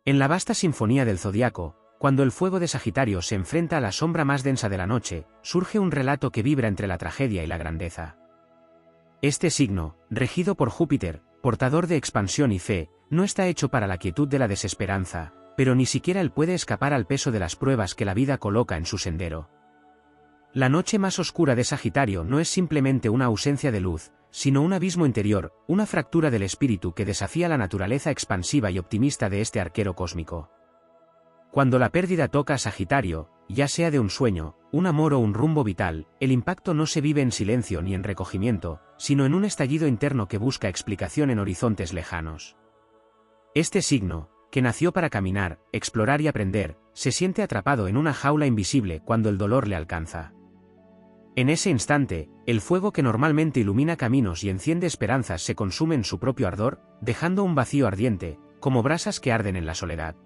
En la vasta sinfonía del zodiaco, cuando el fuego de Sagitario se enfrenta a la sombra más densa de la noche, surge un relato que vibra entre la tragedia y la grandeza. Este signo, regido por Júpiter, portador de expansión y fe, no está hecho para la quietud de la desesperanza, pero ni siquiera él puede escapar al peso de las pruebas que la vida coloca en su sendero. La noche más oscura de Sagitario no es simplemente una ausencia de luz, sino un abismo interior, una fractura del espíritu que desafía la naturaleza expansiva y optimista de este arquero cósmico. Cuando la pérdida toca a Sagitario, ya sea de un sueño, un amor o un rumbo vital, el impacto no se vive en silencio ni en recogimiento, sino en un estallido interno que busca explicación en horizontes lejanos. Este signo, que nació para caminar, explorar y aprender, se siente atrapado en una jaula invisible cuando el dolor le alcanza. En ese instante, el fuego que normalmente ilumina caminos y enciende esperanzas se consume en su propio ardor, dejando un vacío ardiente, como brasas que arden en la soledad.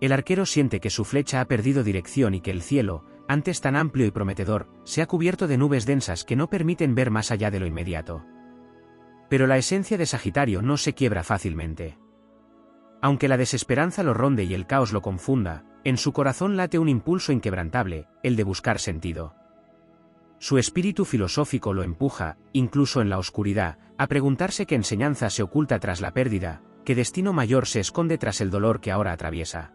El arquero siente que su flecha ha perdido dirección y que el cielo, antes tan amplio y prometedor, se ha cubierto de nubes densas que no permiten ver más allá de lo inmediato. Pero la esencia de Sagitario no se quiebra fácilmente. Aunque la desesperanza lo ronde y el caos lo confunda, en su corazón late un impulso inquebrantable, el de buscar sentido. Su espíritu filosófico lo empuja, incluso en la oscuridad, a preguntarse qué enseñanza se oculta tras la pérdida, qué destino mayor se esconde tras el dolor que ahora atraviesa.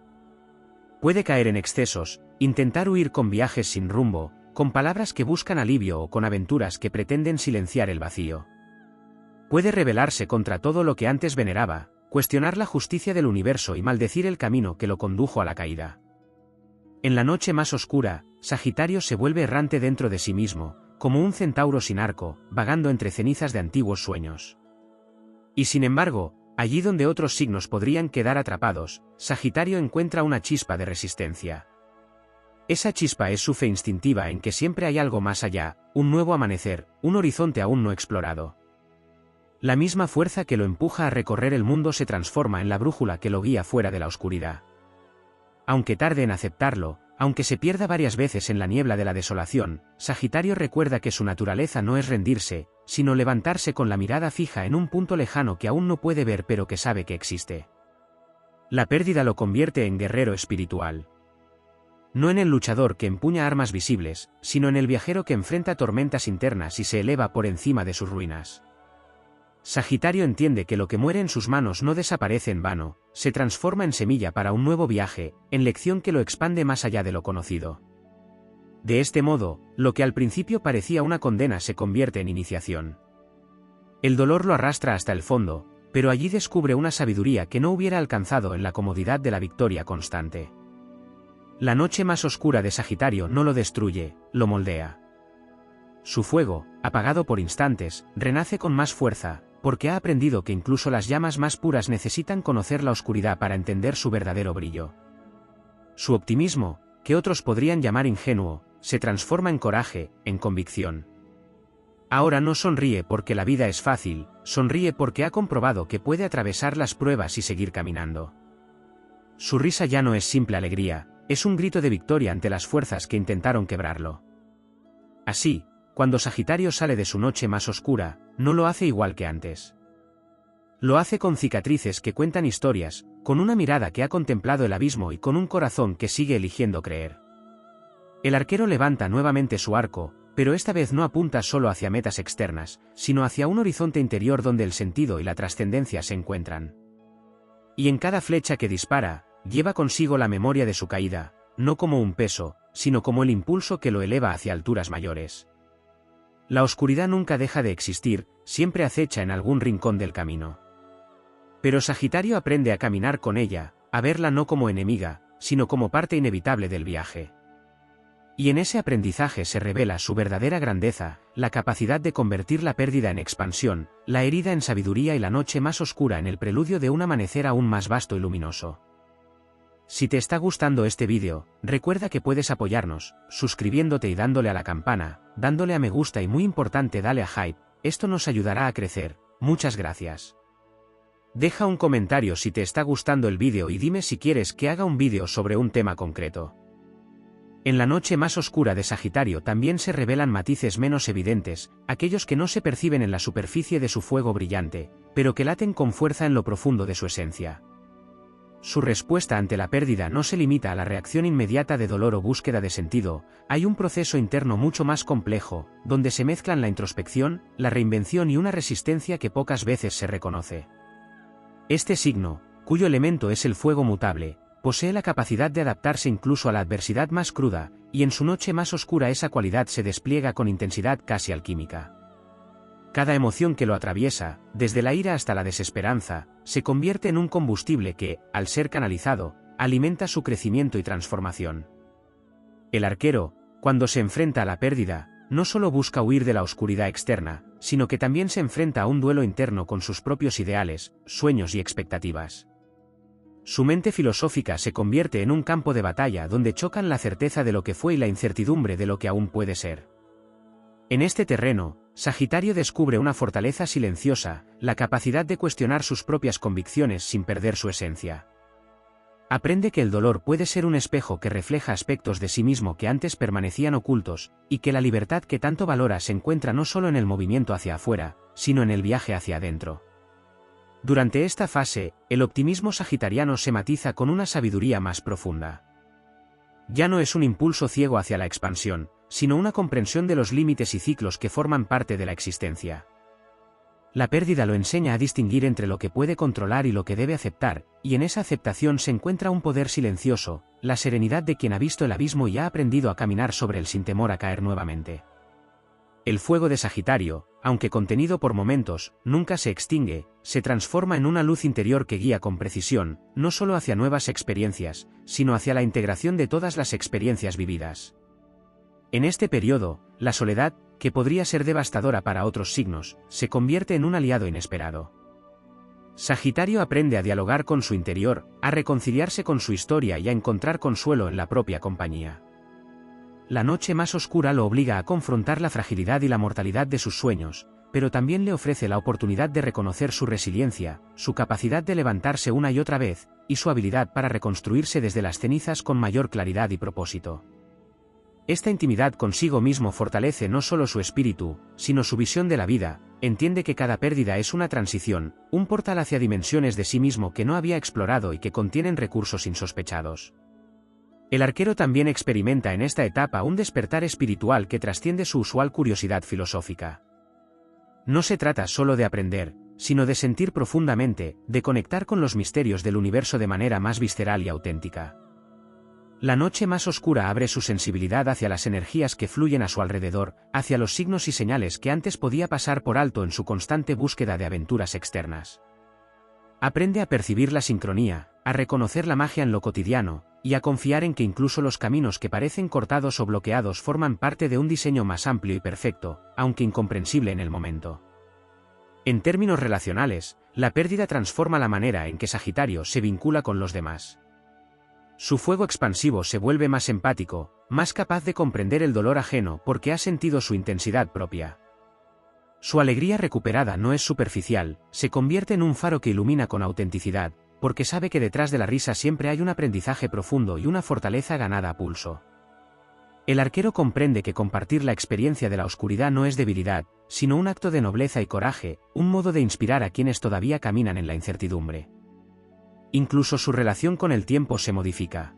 Puede caer en excesos, intentar huir con viajes sin rumbo, con palabras que buscan alivio o con aventuras que pretenden silenciar el vacío. Puede rebelarse contra todo lo que antes veneraba, cuestionar la justicia del universo y maldecir el camino que lo condujo a la caída. En la noche más oscura, Sagitario se vuelve errante dentro de sí mismo, como un centauro sin arco, vagando entre cenizas de antiguos sueños. Y sin embargo, allí donde otros signos podrían quedar atrapados, Sagitario encuentra una chispa de resistencia. Esa chispa es su fe instintiva en que siempre hay algo más allá, un nuevo amanecer, un horizonte aún no explorado. La misma fuerza que lo empuja a recorrer el mundo se transforma en la brújula que lo guía fuera de la oscuridad. Aunque tarde en aceptarlo, aunque se pierda varias veces en la niebla de la desolación, Sagitario recuerda que su naturaleza no es rendirse, sino levantarse con la mirada fija en un punto lejano que aún no puede ver pero que sabe que existe. La pérdida lo convierte en guerrero espiritual. No en el luchador que empuña armas visibles, sino en el viajero que enfrenta tormentas internas y se eleva por encima de sus ruinas. Sagitario entiende que lo que muere en sus manos no desaparece en vano, se transforma en semilla para un nuevo viaje, en lección que lo expande más allá de lo conocido. De este modo, lo que al principio parecía una condena se convierte en iniciación. El dolor lo arrastra hasta el fondo, pero allí descubre una sabiduría que no hubiera alcanzado en la comodidad de la victoria constante. La noche más oscura de Sagitario no lo destruye, lo moldea. Su fuego, apagado por instantes, renace con más fuerza, porque ha aprendido que incluso las llamas más puras necesitan conocer la oscuridad para entender su verdadero brillo. Su optimismo, que otros podrían llamar ingenuo, se transforma en coraje, en convicción. Ahora no sonríe porque la vida es fácil, sonríe porque ha comprobado que puede atravesar las pruebas y seguir caminando. Su risa ya no es simple alegría, es un grito de victoria ante las fuerzas que intentaron quebrarlo. Así, cuando Sagitario sale de su noche más oscura, no lo hace igual que antes. Lo hace con cicatrices que cuentan historias, con una mirada que ha contemplado el abismo y con un corazón que sigue eligiendo creer. El arquero levanta nuevamente su arco, pero esta vez no apunta solo hacia metas externas, sino hacia un horizonte interior donde el sentido y la trascendencia se encuentran. Y en cada flecha que dispara, lleva consigo la memoria de su caída, no como un peso, sino como el impulso que lo eleva hacia alturas mayores. La oscuridad nunca deja de existir, siempre acecha en algún rincón del camino. Pero Sagitario aprende a caminar con ella, a verla no como enemiga, sino como parte inevitable del viaje. Y en ese aprendizaje se revela su verdadera grandeza, la capacidad de convertir la pérdida en expansión, la herida en sabiduría y la noche más oscura en el preludio de un amanecer aún más vasto y luminoso. Si te está gustando este vídeo, recuerda que puedes apoyarnos, suscribiéndote y dándole a la campana, dándole a me gusta y muy importante dale a hype, esto nos ayudará a crecer, muchas gracias. Deja un comentario si te está gustando el vídeo y dime si quieres que haga un vídeo sobre un tema concreto. En la noche más oscura de Sagitario también se revelan matices menos evidentes, aquellos que no se perciben en la superficie de su fuego brillante, pero que laten con fuerza en lo profundo de su esencia. su respuesta ante la pérdida no se limita a la reacción inmediata de dolor o búsqueda de sentido, hay un proceso interno mucho más complejo, donde se mezclan la introspección, la reinvención y una resistencia que pocas veces se reconoce. Este signo, cuyo elemento es el fuego mutable, posee la capacidad de adaptarse incluso a la adversidad más cruda, y en su noche más oscura esa cualidad se despliega con intensidad casi alquímica. Cada emoción que lo atraviesa, desde la ira hasta la desesperanza, se convierte en un combustible que, al ser canalizado, alimenta su crecimiento y transformación. El arquero, cuando se enfrenta a la pérdida, no solo busca huir de la oscuridad externa, sino que también se enfrenta a un duelo interno con sus propios ideales, sueños y expectativas. Su mente filosófica se convierte en un campo de batalla donde chocan la certeza de lo que fue y la incertidumbre de lo que aún puede ser. En este terreno, Sagitario descubre una fortaleza silenciosa, la capacidad de cuestionar sus propias convicciones sin perder su esencia. Aprende que el dolor puede ser un espejo que refleja aspectos de sí mismo que antes permanecían ocultos, y que la libertad que tanto valora se encuentra no solo en el movimiento hacia afuera, sino en el viaje hacia adentro. Durante esta fase, el optimismo sagitariano se matiza con una sabiduría más profunda. Ya no es un impulso ciego hacia la expansión, sino una comprensión de los límites y ciclos que forman parte de la existencia. La pérdida lo enseña a distinguir entre lo que puede controlar y lo que debe aceptar, y en esa aceptación se encuentra un poder silencioso, la serenidad de quien ha visto el abismo y ha aprendido a caminar sobre él sin temor a caer nuevamente. El fuego de Sagitario, aunque contenido por momentos, nunca se extingue, se transforma en una luz interior que guía con precisión, no solo hacia nuevas experiencias, sino hacia la integración de todas las experiencias vividas. En este periodo, la soledad, que podría ser devastadora para otros signos, se convierte en un aliado inesperado. Sagitario aprende a dialogar con su interior, a reconciliarse con su historia y a encontrar consuelo en la propia compañía. La noche más oscura lo obliga a confrontar la fragilidad y la mortalidad de sus sueños, pero también le ofrece la oportunidad de reconocer su resiliencia, su capacidad de levantarse una y otra vez, y su habilidad para reconstruirse desde las cenizas con mayor claridad y propósito. Esta intimidad consigo mismo fortalece no solo su espíritu, sino su visión de la vida, entiende que cada pérdida es una transición, un portal hacia dimensiones de sí mismo que no había explorado y que contienen recursos insospechados. El arquero también experimenta en esta etapa un despertar espiritual que trasciende su usual curiosidad filosófica. No se trata solo de aprender, sino de sentir profundamente, de conectar con los misterios del universo de manera más visceral y auténtica. La noche más oscura abre su sensibilidad hacia las energías que fluyen a su alrededor, hacia los signos y señales que antes podía pasar por alto en su constante búsqueda de aventuras externas. Aprende a percibir la sincronía, a reconocer la magia en lo cotidiano, y a confiar en que incluso los caminos que parecen cortados o bloqueados forman parte de un diseño más amplio y perfecto, aunque incomprensible en el momento. En términos relacionales, la pérdida transforma la manera en que Sagitario se vincula con los demás. Su fuego expansivo se vuelve más empático, más capaz de comprender el dolor ajeno porque ha sentido su intensidad propia. Su alegría recuperada no es superficial, se convierte en un faro que ilumina con autenticidad, porque sabe que detrás de la risa siempre hay un aprendizaje profundo y una fortaleza ganada a pulso. El arquero comprende que compartir la experiencia de la oscuridad no es debilidad, sino un acto de nobleza y coraje, un modo de inspirar a quienes todavía caminan en la incertidumbre. Incluso su relación con el tiempo se modifica.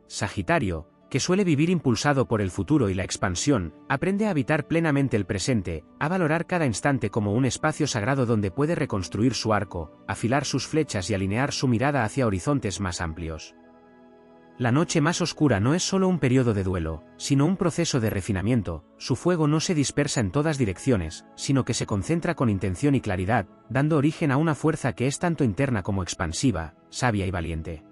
Sagitario, que suele vivir impulsado por el futuro y la expansión, aprende a habitar plenamente el presente, a valorar cada instante como un espacio sagrado donde puede reconstruir su arco, afilar sus flechas y alinear su mirada hacia horizontes más amplios. La noche más oscura no es solo un periodo de duelo, sino un proceso de refinamiento. Su fuego no se dispersa en todas direcciones, sino que se concentra con intención y claridad, dando origen a una fuerza que es tanto interna como expansiva, sabia y valiente.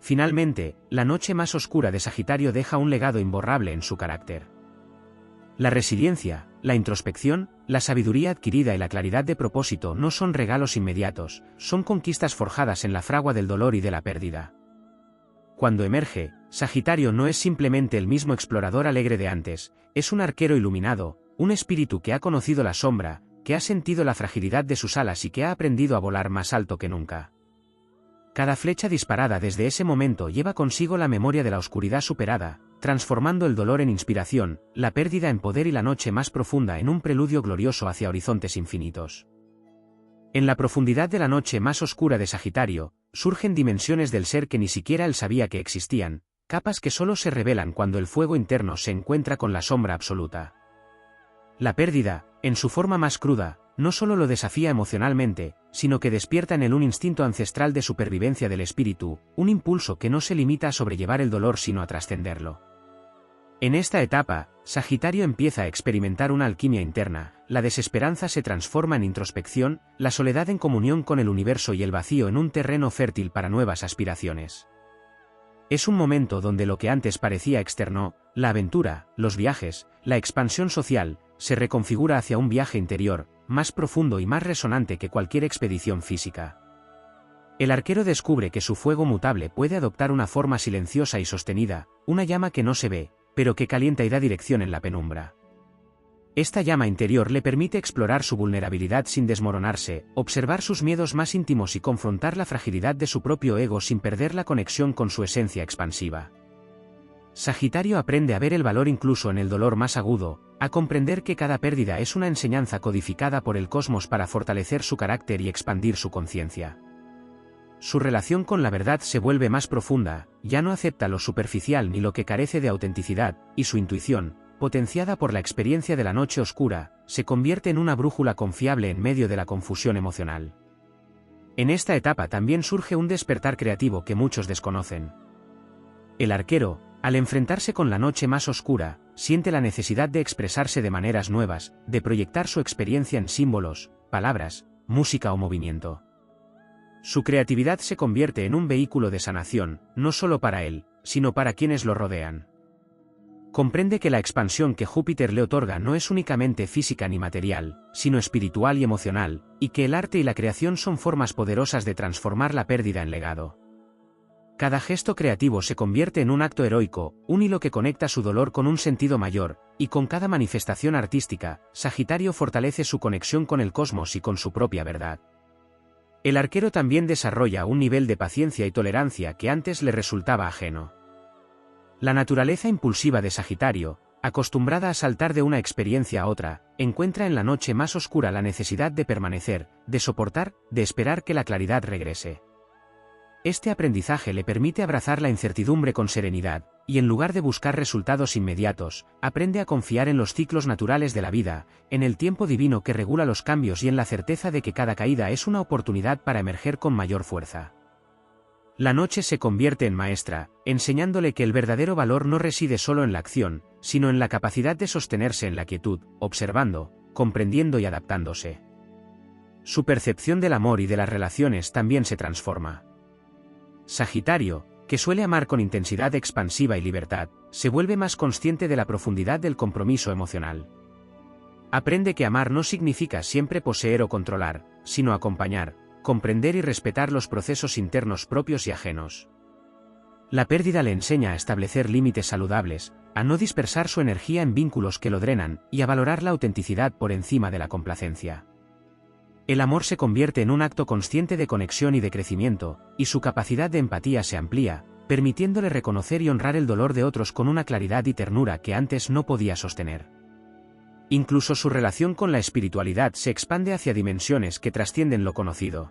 Finalmente, la noche más oscura de Sagitario deja un legado imborrable en su carácter. La resiliencia, la introspección, la sabiduría adquirida y la claridad de propósito no son regalos inmediatos, son conquistas forjadas en la fragua del dolor y de la pérdida. Cuando emerge, Sagitario no es simplemente el mismo explorador alegre de antes, es un arquero iluminado, un espíritu que ha conocido la sombra, que ha sentido la fragilidad de sus alas y que ha aprendido a volar más alto que nunca. Cada flecha disparada desde ese momento lleva consigo la memoria de la oscuridad superada, transformando el dolor en inspiración, la pérdida en poder y la noche más profunda en un preludio glorioso hacia horizontes infinitos. En la profundidad de la noche más oscura de Sagitario, surgen dimensiones del ser que ni siquiera él sabía que existían, capas que solo se revelan cuando el fuego interno se encuentra con la sombra absoluta. La pérdida, en su forma más cruda, no solo lo desafía emocionalmente, sino que despierta en él un instinto ancestral de supervivencia del espíritu, un impulso que no se limita a sobrellevar el dolor sino a trascenderlo. En esta etapa, Sagitario empieza a experimentar una alquimia interna, la desesperanza se transforma en introspección, la soledad en comunión con el universo y el vacío en un terreno fértil para nuevas aspiraciones. Es un momento donde lo que antes parecía externo, la aventura, los viajes, la expansión social, se reconfigura hacia un viaje interior, más profundo y más resonante que cualquier expedición física. El arquero descubre que su fuego mutable puede adoptar una forma silenciosa y sostenida, una llama que no se ve, pero que calienta y da dirección en la penumbra. Esta llama interior le permite explorar su vulnerabilidad sin desmoronarse, observar sus miedos más íntimos y confrontar la fragilidad de su propio ego sin perder la conexión con su esencia expansiva. Sagitario aprende a ver el valor incluso en el dolor más agudo, a comprender que cada pérdida es una enseñanza codificada por el cosmos para fortalecer su carácter y expandir su conciencia. Su relación con la verdad se vuelve más profunda, ya no acepta lo superficial ni lo que carece de autenticidad, y su intuición, potenciada por la experiencia de la noche oscura, se convierte en una brújula confiable en medio de la confusión emocional. En esta etapa también surge un despertar creativo que muchos desconocen. El arquero, al enfrentarse con la noche más oscura, siente la necesidad de expresarse de maneras nuevas, de proyectar su experiencia en símbolos, palabras, música o movimiento. Su creatividad se convierte en un vehículo de sanación, no solo para él, sino para quienes lo rodean. Comprende que la expansión que Júpiter le otorga no es únicamente física ni material, sino espiritual y emocional, y que el arte y la creación son formas poderosas de transformar la pérdida en legado. Cada gesto creativo se convierte en un acto heroico, un hilo que conecta su dolor con un sentido mayor, y con cada manifestación artística, Sagitario fortalece su conexión con el cosmos y con su propia verdad. El arquero también desarrolla un nivel de paciencia y tolerancia que antes le resultaba ajeno. La naturaleza impulsiva de Sagitario, acostumbrada a saltar de una experiencia a otra, encuentra en la noche más oscura la necesidad de permanecer, de soportar, de esperar que la claridad regrese. Este aprendizaje le permite abrazar la incertidumbre con serenidad, y en lugar de buscar resultados inmediatos, aprende a confiar en los ciclos naturales de la vida, en el tiempo divino que regula los cambios y en la certeza de que cada caída es una oportunidad para emerger con mayor fuerza. La noche se convierte en maestra, enseñándole que el verdadero valor no reside solo en la acción, sino en la capacidad de sostenerse en la quietud, observando, comprendiendo y adaptándose. Su percepción del amor y de las relaciones también se transforma. Sagitario, que suele amar con intensidad expansiva y libertad, se vuelve más consciente de la profundidad del compromiso emocional. Aprende que amar no significa siempre poseer o controlar, sino acompañar, comprender y respetar los procesos internos propios y ajenos. La pérdida le enseña a establecer límites saludables, a no dispersar su energía en vínculos que lo drenan, y a valorar la autenticidad por encima de la complacencia. El amor se convierte en un acto consciente de conexión y de crecimiento, y su capacidad de empatía se amplía, permitiéndole reconocer y honrar el dolor de otros con una claridad y ternura que antes no podía sostener. Incluso su relación con la espiritualidad se expande hacia dimensiones que trascienden lo conocido.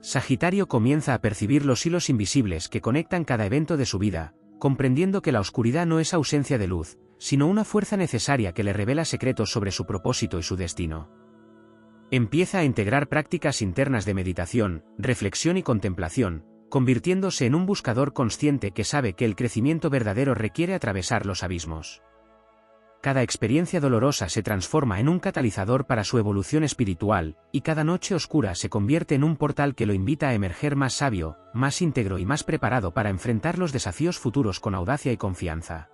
Sagitario comienza a percibir los hilos invisibles que conectan cada evento de su vida, comprendiendo que la oscuridad no es ausencia de luz, sino una fuerza necesaria que le revela secretos sobre su propósito y su destino. Empieza a integrar prácticas internas de meditación, reflexión y contemplación, convirtiéndose en un buscador consciente que sabe que el crecimiento verdadero requiere atravesar los abismos. Cada experiencia dolorosa se transforma en un catalizador para su evolución espiritual, y cada noche oscura se convierte en un portal que lo invita a emerger más sabio, más íntegro y más preparado para enfrentar los desafíos futuros con audacia y confianza.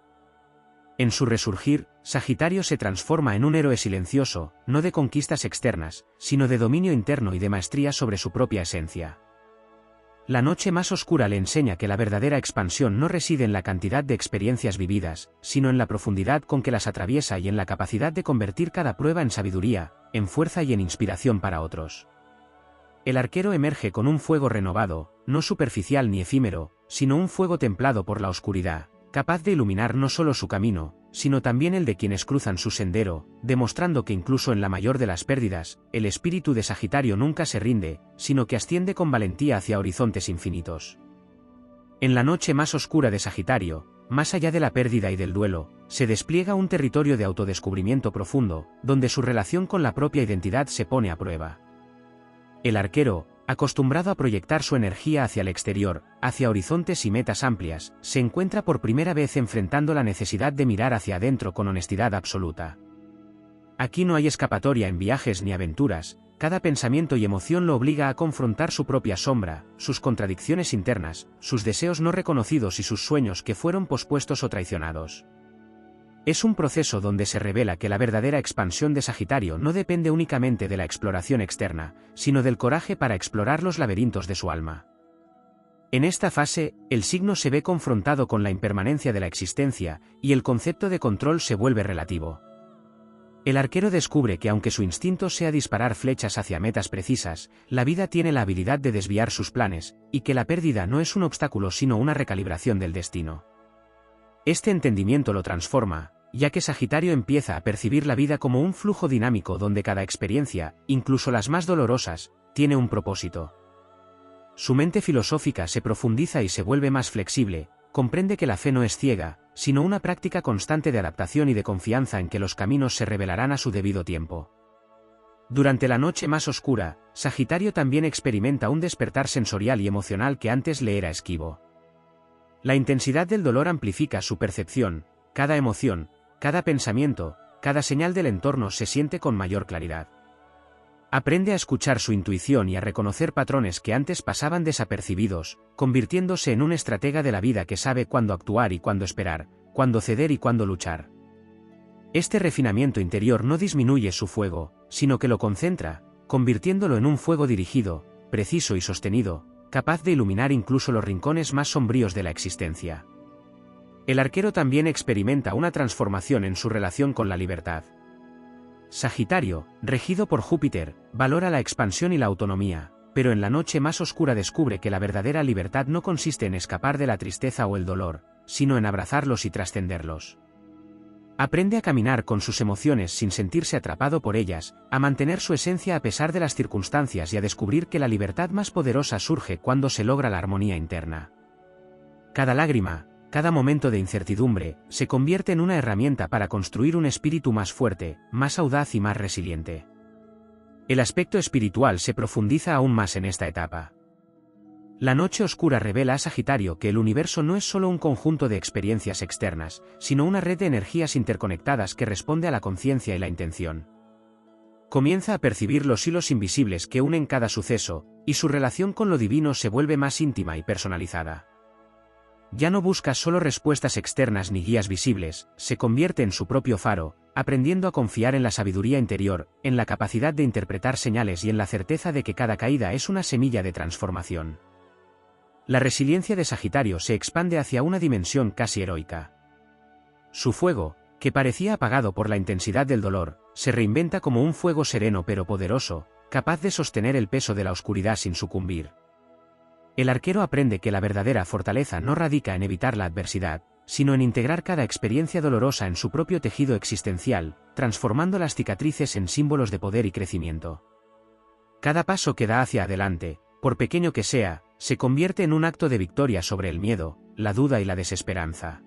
En su resurgir, Sagitario se transforma en un héroe silencioso, no de conquistas externas, sino de dominio interno y de maestría sobre su propia esencia. La noche más oscura le enseña que la verdadera expansión no reside en la cantidad de experiencias vividas, sino en la profundidad con que las atraviesa y en la capacidad de convertir cada prueba en sabiduría, en fuerza y en inspiración para otros. El arquero emerge con un fuego renovado, no superficial ni efímero, sino un fuego templado por la oscuridad, capaz de iluminar no solo su camino, sino también el de quienes cruzan su sendero, demostrando que incluso en la mayor de las pérdidas, el espíritu de Sagitario nunca se rinde, sino que asciende con valentía hacia horizontes infinitos. En la noche más oscura de Sagitario, más allá de la pérdida y del duelo, se despliega un territorio de autodescubrimiento profundo, donde su relación con la propia identidad se pone a prueba. El arquero, acostumbrado a proyectar su energía hacia el exterior, hacia horizontes y metas amplias, se encuentra por primera vez enfrentando la necesidad de mirar hacia adentro con honestidad absoluta. Aquí no hay escapatoria en viajes ni aventuras, cada pensamiento y emoción lo obliga a confrontar su propia sombra, sus contradicciones internas, sus deseos no reconocidos y sus sueños que fueron pospuestos o traicionados. Es un proceso donde se revela que la verdadera expansión de Sagitario no depende únicamente de la exploración externa, sino del coraje para explorar los laberintos de su alma. En esta fase, el signo se ve confrontado con la impermanencia de la existencia, y el concepto de control se vuelve relativo. El arquero descubre que aunque su instinto sea disparar flechas hacia metas precisas, la vida tiene la habilidad de desviar sus planes, y que la pérdida no es un obstáculo sino una recalibración del destino. Este entendimiento lo transforma, ya que Sagitario empieza a percibir la vida como un flujo dinámico donde cada experiencia, incluso las más dolorosas, tiene un propósito. Su mente filosófica se profundiza y se vuelve más flexible, comprende que la fe no es ciega, sino una práctica constante de adaptación y de confianza en que los caminos se revelarán a su debido tiempo. Durante la noche más oscura, Sagitario también experimenta un despertar sensorial y emocional que antes le era esquivo. La intensidad del dolor amplifica su percepción, cada emoción, cada pensamiento, cada señal del entorno se siente con mayor claridad. Aprende a escuchar su intuición y a reconocer patrones que antes pasaban desapercibidos, convirtiéndose en un estratega de la vida que sabe cuándo actuar y cuándo esperar, cuándo ceder y cuándo luchar. Este refinamiento interior no disminuye su fuego, sino que lo concentra, convirtiéndolo en un fuego dirigido, preciso y sostenido, capaz de iluminar incluso los rincones más sombríos de la existencia. El arquero también experimenta una transformación en su relación con la libertad. Sagitario, regido por Júpiter, valora la expansión y la autonomía, pero en la noche más oscura descubre que la verdadera libertad no consiste en escapar de la tristeza o el dolor, sino en abrazarlos y trascenderlos. Aprende a caminar con sus emociones sin sentirse atrapado por ellas, a mantener su esencia a pesar de las circunstancias y a descubrir que la libertad más poderosa surge cuando se logra la armonía interna. Cada lágrima, cada momento de incertidumbre, se convierte en una herramienta para construir un espíritu más fuerte, más audaz y más resiliente. El aspecto espiritual se profundiza aún más en esta etapa. La noche oscura revela a Sagitario que el universo no es solo un conjunto de experiencias externas, sino una red de energías interconectadas que responde a la conciencia y la intención. Comienza a percibir los hilos invisibles que unen cada suceso, y su relación con lo divino se vuelve más íntima y personalizada. Ya no busca solo respuestas externas ni guías visibles, se convierte en su propio faro, aprendiendo a confiar en la sabiduría interior, en la capacidad de interpretar señales y en la certeza de que cada caída es una semilla de transformación. La resiliencia de Sagitario se expande hacia una dimensión casi heroica. Su fuego, que parecía apagado por la intensidad del dolor, se reinventa como un fuego sereno pero poderoso, capaz de sostener el peso de la oscuridad sin sucumbir. El arquero aprende que la verdadera fortaleza no radica en evitar la adversidad, sino en integrar cada experiencia dolorosa en su propio tejido existencial, transformando las cicatrices en símbolos de poder y crecimiento. Cada paso que da hacia adelante, por pequeño que sea, se convierte en un acto de victoria sobre el miedo, la duda y la desesperanza.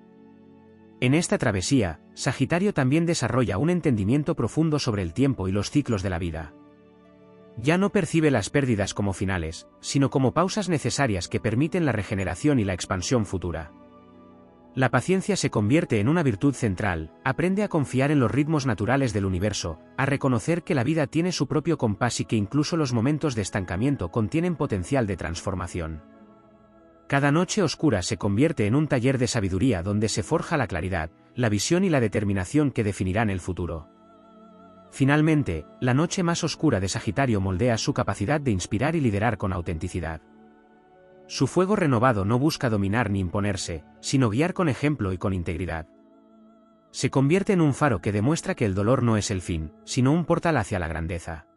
En esta travesía, Sagitario también desarrolla un entendimiento profundo sobre el tiempo y los ciclos de la vida. Ya no percibe las pérdidas como finales, sino como pausas necesarias que permiten la regeneración y la expansión futura. La paciencia se convierte en una virtud central, aprende a confiar en los ritmos naturales del universo, a reconocer que la vida tiene su propio compás y que incluso los momentos de estancamiento contienen potencial de transformación. Cada noche oscura se convierte en un taller de sabiduría donde se forja la claridad, la visión y la determinación que definirán el futuro. Finalmente, la noche más oscura de Sagitario moldea su capacidad de inspirar y liderar con autenticidad. Su fuego renovado no busca dominar ni imponerse, sino guiar con ejemplo y con integridad. Se convierte en un faro que demuestra que el dolor no es el fin, sino un portal hacia la grandeza.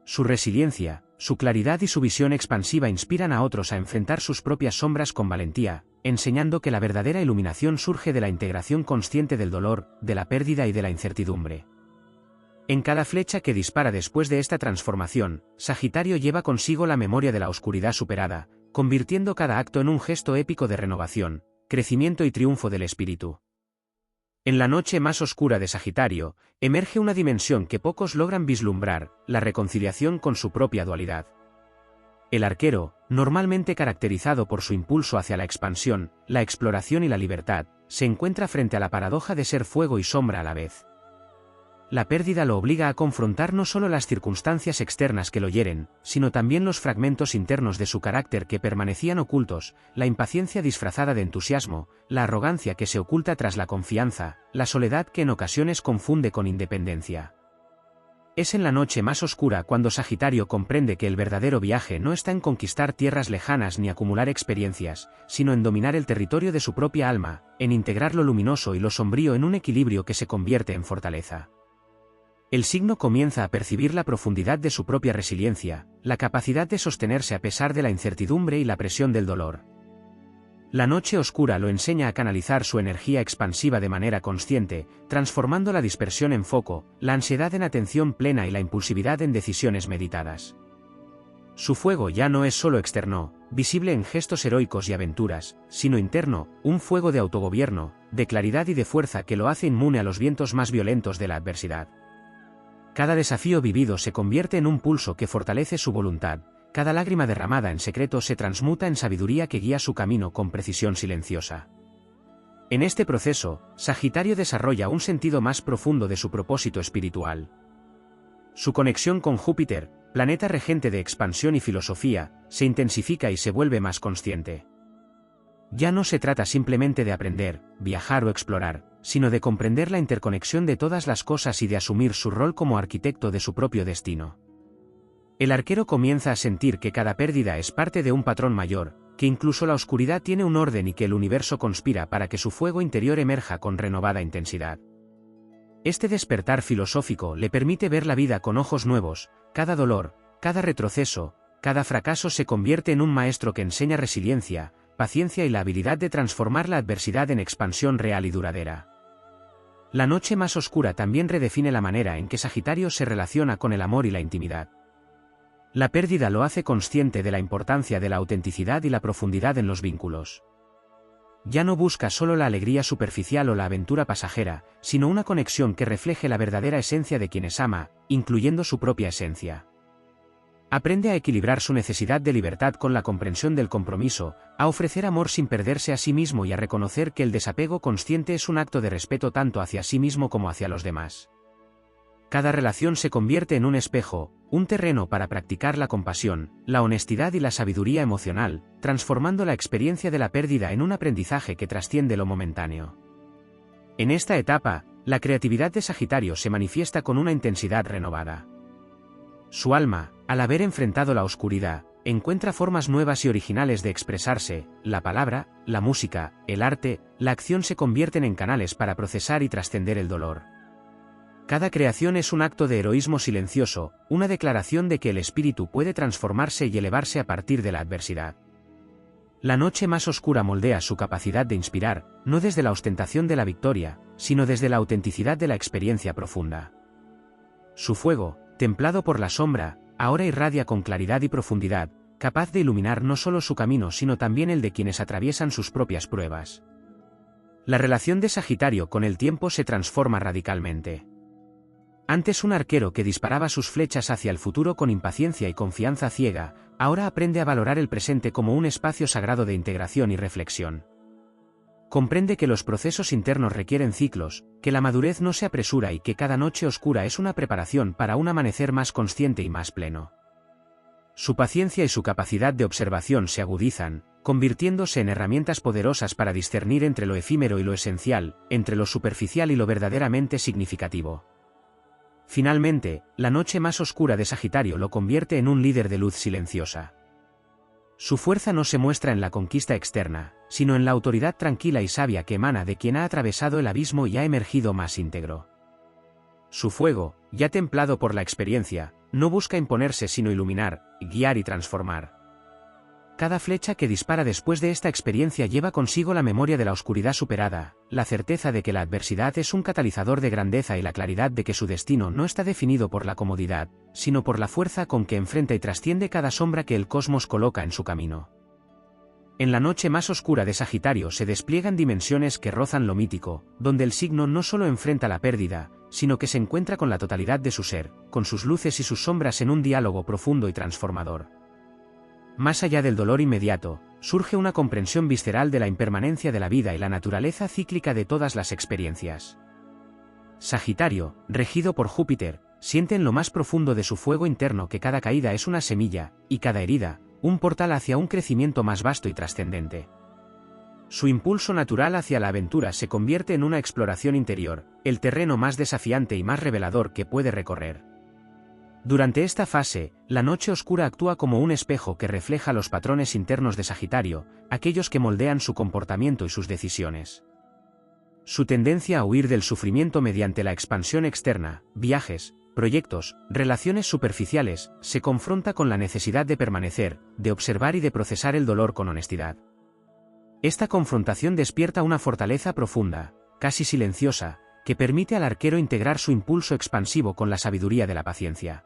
Su resiliencia, Su claridad y su visión expansiva inspiran a otros a enfrentar sus propias sombras con valentía, enseñando que la verdadera iluminación surge de la integración consciente del dolor, de la pérdida y de la incertidumbre. En cada flecha que dispara después de esta transformación, Sagitario lleva consigo la memoria de la oscuridad superada, convirtiendo cada acto en un gesto épico de renovación, crecimiento y triunfo del espíritu. En la noche más oscura de Sagitario, emerge una dimensión que pocos logran vislumbrar, la reconciliación con su propia dualidad. El arquero, normalmente caracterizado por su impulso hacia la expansión, la exploración y la libertad, se encuentra frente a la paradoja de ser fuego y sombra a la vez. La pérdida lo obliga a confrontar no solo las circunstancias externas que lo hieren, sino también los fragmentos internos de su carácter que permanecían ocultos, la impaciencia disfrazada de entusiasmo, la arrogancia que se oculta tras la confianza, la soledad que en ocasiones confunde con independencia. Es en la noche más oscura cuando Sagitario comprende que el verdadero viaje no está en conquistar tierras lejanas ni acumular experiencias, sino en dominar el territorio de su propia alma, en integrar lo luminoso y lo sombrío en un equilibrio que se convierte en fortaleza. El signo comienza a percibir la profundidad de su propia resiliencia, la capacidad de sostenerse a pesar de la incertidumbre y la presión del dolor. La noche oscura lo enseña a canalizar su energía expansiva de manera consciente, transformando la dispersión en foco, la ansiedad en atención plena y la impulsividad en decisiones meditadas. Su fuego ya no es solo externo, visible en gestos heroicos y aventuras, sino interno, un fuego de autogobierno, de claridad y de fuerza que lo hace inmune a los vientos más violentos de la adversidad. Cada desafío vivido se convierte en un pulso que fortalece su voluntad, cada lágrima derramada en secreto se transmuta en sabiduría que guía su camino con precisión silenciosa. En este proceso, Sagitario desarrolla un sentido más profundo de su propósito espiritual. Su conexión con Júpiter, planeta regente de expansión y filosofía, se intensifica y se vuelve más consciente. Ya no se trata simplemente de aprender, viajar o explorar, sino de comprender la interconexión de todas las cosas y de asumir su rol como arquitecto de su propio destino. El arquero comienza a sentir que cada pérdida es parte de un patrón mayor, que incluso la oscuridad tiene un orden y que el universo conspira para que su fuego interior emerja con renovada intensidad. Este despertar filosófico le permite ver la vida con ojos nuevos, cada dolor, cada retroceso, cada fracaso se convierte en un maestro que enseña resiliencia, paciencia y la habilidad de transformar la adversidad en expansión real y duradera. La noche más oscura también redefine la manera en que Sagitario se relaciona con el amor y la intimidad. La pérdida lo hace consciente de la importancia de la autenticidad y la profundidad en los vínculos. Ya no busca solo la alegría superficial o la aventura pasajera, sino una conexión que refleje la verdadera esencia de quienes ama, incluyendo su propia esencia. Aprende a equilibrar su necesidad de libertad con la comprensión del compromiso, a ofrecer amor sin perderse a sí mismo y a reconocer que el desapego consciente es un acto de respeto tanto hacia sí mismo como hacia los demás. Cada relación se convierte en un espejo, un terreno para practicar la compasión, la honestidad y la sabiduría emocional, transformando la experiencia de la pérdida en un aprendizaje que trasciende lo momentáneo. En esta etapa, la creatividad de Sagitario se manifiesta con una intensidad renovada. Su alma, al haber enfrentado la oscuridad, encuentra formas nuevas y originales de expresarse, la palabra, la música, el arte, la acción se convierten en canales para procesar y trascender el dolor. Cada creación es un acto de heroísmo silencioso, una declaración de que el espíritu puede transformarse y elevarse a partir de la adversidad. La noche más oscura moldea su capacidad de inspirar, no desde la ostentación de la victoria, sino desde la autenticidad de la experiencia profunda. Su fuego, templado por la sombra, ahora irradia con claridad y profundidad, capaz de iluminar no solo su camino sino también el de quienes atraviesan sus propias pruebas. La relación de Sagitario con el tiempo se transforma radicalmente. Antes un arquero que disparaba sus flechas hacia el futuro con impaciencia y confianza ciega, ahora aprende a valorar el presente como un espacio sagrado de integración y reflexión. Comprende que los procesos internos requieren ciclos, que la madurez no se apresura y que cada noche oscura es una preparación para un amanecer más consciente y más pleno. Su paciencia y su capacidad de observación se agudizan, convirtiéndose en herramientas poderosas para discernir entre lo efímero y lo esencial, entre lo superficial y lo verdaderamente significativo. Finalmente, la noche más oscura de Sagitario lo convierte en un líder de luz silenciosa. Su fuerza no se muestra en la conquista externa, sino en la autoridad tranquila y sabia que emana de quien ha atravesado el abismo y ha emergido más íntegro. Su fuego, ya templado por la experiencia, no busca imponerse sino iluminar, guiar y transformar. Cada flecha que dispara después de esta experiencia lleva consigo la memoria de la oscuridad superada, la certeza de que la adversidad es un catalizador de grandeza y la claridad de que su destino no está definido por la comodidad, sino por la fuerza con que enfrenta y trasciende cada sombra que el cosmos coloca en su camino. En la noche más oscura de Sagitario se despliegan dimensiones que rozan lo mítico, donde el signo no solo enfrenta la pérdida, sino que se encuentra con la totalidad de su ser, con sus luces y sus sombras en un diálogo profundo y transformador. Más allá del dolor inmediato, surge una comprensión visceral de la impermanencia de la vida y la naturaleza cíclica de todas las experiencias. Sagitario, regido por Júpiter, siente en lo más profundo de su fuego interno que cada caída es una semilla, y cada herida, un portal hacia un crecimiento más vasto y trascendente. Su impulso natural hacia la aventura se convierte en una exploración interior, el terreno más desafiante y más revelador que puede recorrer. Durante esta fase, la noche oscura actúa como un espejo que refleja los patrones internos de Sagitario, aquellos que moldean su comportamiento y sus decisiones. Su tendencia a huir del sufrimiento mediante la expansión externa, viajes, proyectos, relaciones superficiales, se confronta con la necesidad de permanecer, de observar y de procesar el dolor con honestidad. Esta confrontación despierta una fortaleza profunda, casi silenciosa, que permite al arquero integrar su impulso expansivo con la sabiduría de la paciencia.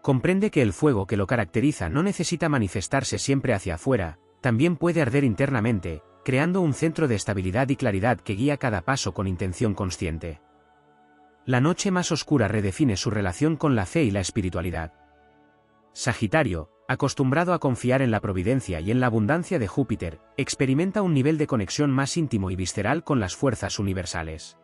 Comprende que el fuego que lo caracteriza no necesita manifestarse siempre hacia afuera, también puede arder internamente, creando un centro de estabilidad y claridad que guía cada paso con intención consciente. La noche más oscura redefine su relación con la fe y la espiritualidad. Sagitario, acostumbrado a confiar en la providencia y en la abundancia de Júpiter, experimenta un nivel de conexión más íntimo y visceral con las fuerzas universales.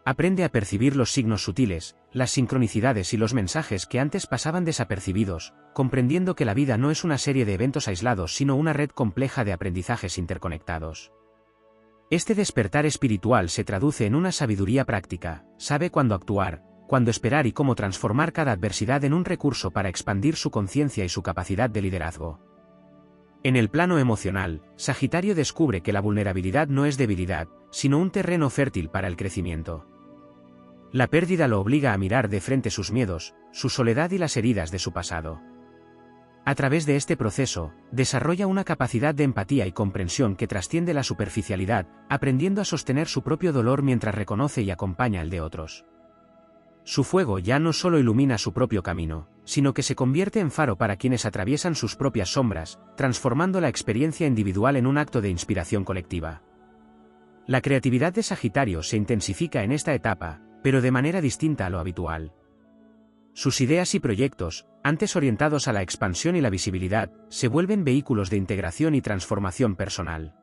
Aprende a percibir los signos sutiles, las sincronicidades y los mensajes que antes pasaban desapercibidos, comprendiendo que la vida no es una serie de eventos aislados sino una red compleja de aprendizajes interconectados. Este despertar espiritual se traduce en una sabiduría práctica, sabe cuándo actuar, cuándo esperar y cómo transformar cada adversidad en un recurso para expandir su conciencia y su capacidad de liderazgo. En el plano emocional, Sagitario descubre que la vulnerabilidad no es debilidad, sino un terreno fértil para el crecimiento. La pérdida lo obliga a mirar de frente sus miedos, su soledad y las heridas de su pasado. A través de este proceso, desarrolla una capacidad de empatía y comprensión que trasciende la superficialidad, aprendiendo a sostener su propio dolor mientras reconoce y acompaña el de otros. Su fuego ya no solo ilumina su propio camino, sino que se convierte en faro para quienes atraviesan sus propias sombras, transformando la experiencia individual en un acto de inspiración colectiva. La creatividad de Sagitario se intensifica en esta etapa, pero de manera distinta a lo habitual. Sus ideas y proyectos, antes orientados a la expansión y la visibilidad, se vuelven vehículos de integración y transformación personal.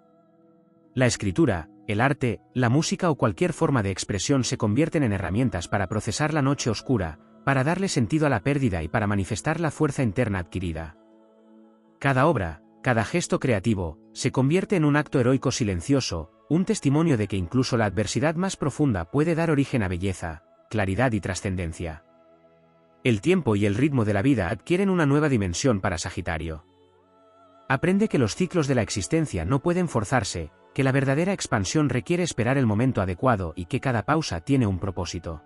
La escritura, el arte, la música o cualquier forma de expresión se convierten en herramientas para procesar la noche oscura, para darle sentido a la pérdida y para manifestar la fuerza interna adquirida. Cada obra, cada gesto creativo, se convierte en un acto heroico silencioso, un testimonio de que incluso la adversidad más profunda puede dar origen a belleza, claridad y trascendencia. El tiempo y el ritmo de la vida adquieren una nueva dimensión para Sagitario. Aprende que los ciclos de la existencia no pueden forzarse, que la verdadera expansión requiere esperar el momento adecuado y que cada pausa tiene un propósito.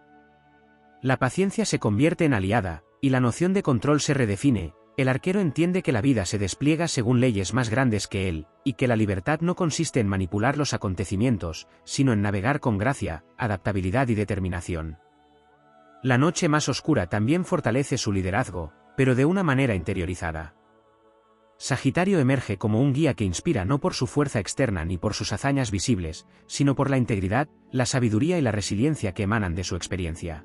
La paciencia se convierte en aliada, y la noción de control se redefine. El arquero entiende que la vida se despliega según leyes más grandes que él, y que la libertad no consiste en manipular los acontecimientos, sino en navegar con gracia, adaptabilidad y determinación. La noche más oscura también fortalece su liderazgo, pero de una manera interiorizada. Sagitario emerge como un guía que inspira no por su fuerza externa ni por sus hazañas visibles, sino por la integridad, la sabiduría y la resiliencia que emanan de su experiencia.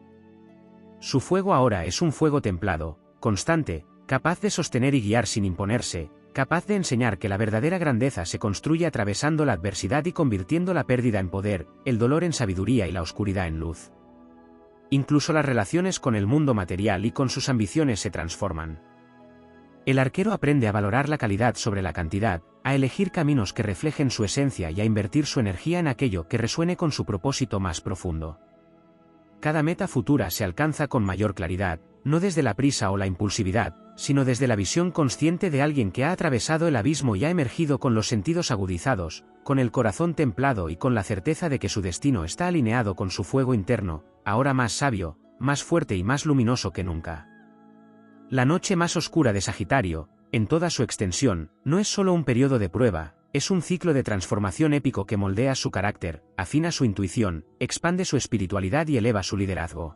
Su fuego ahora es un fuego templado, constante, capaz de sostener y guiar sin imponerse, capaz de enseñar que la verdadera grandeza se construye atravesando la adversidad y convirtiendo la pérdida en poder, el dolor en sabiduría y la oscuridad en luz. Incluso las relaciones con el mundo material y con sus ambiciones se transforman. El arquero aprende a valorar la calidad sobre la cantidad, a elegir caminos que reflejen su esencia y a invertir su energía en aquello que resuene con su propósito más profundo. Cada meta futura se alcanza con mayor claridad, no desde la prisa o la impulsividad, sino desde la visión consciente de alguien que ha atravesado el abismo y ha emergido con los sentidos agudizados, con el corazón templado y con la certeza de que su destino está alineado con su fuego interno, ahora más sabio, más fuerte y más luminoso que nunca. La noche más oscura de Sagitario, en toda su extensión, no es solo un periodo de prueba, es un ciclo de transformación épico que moldea su carácter, afina su intuición, expande su espiritualidad y eleva su liderazgo.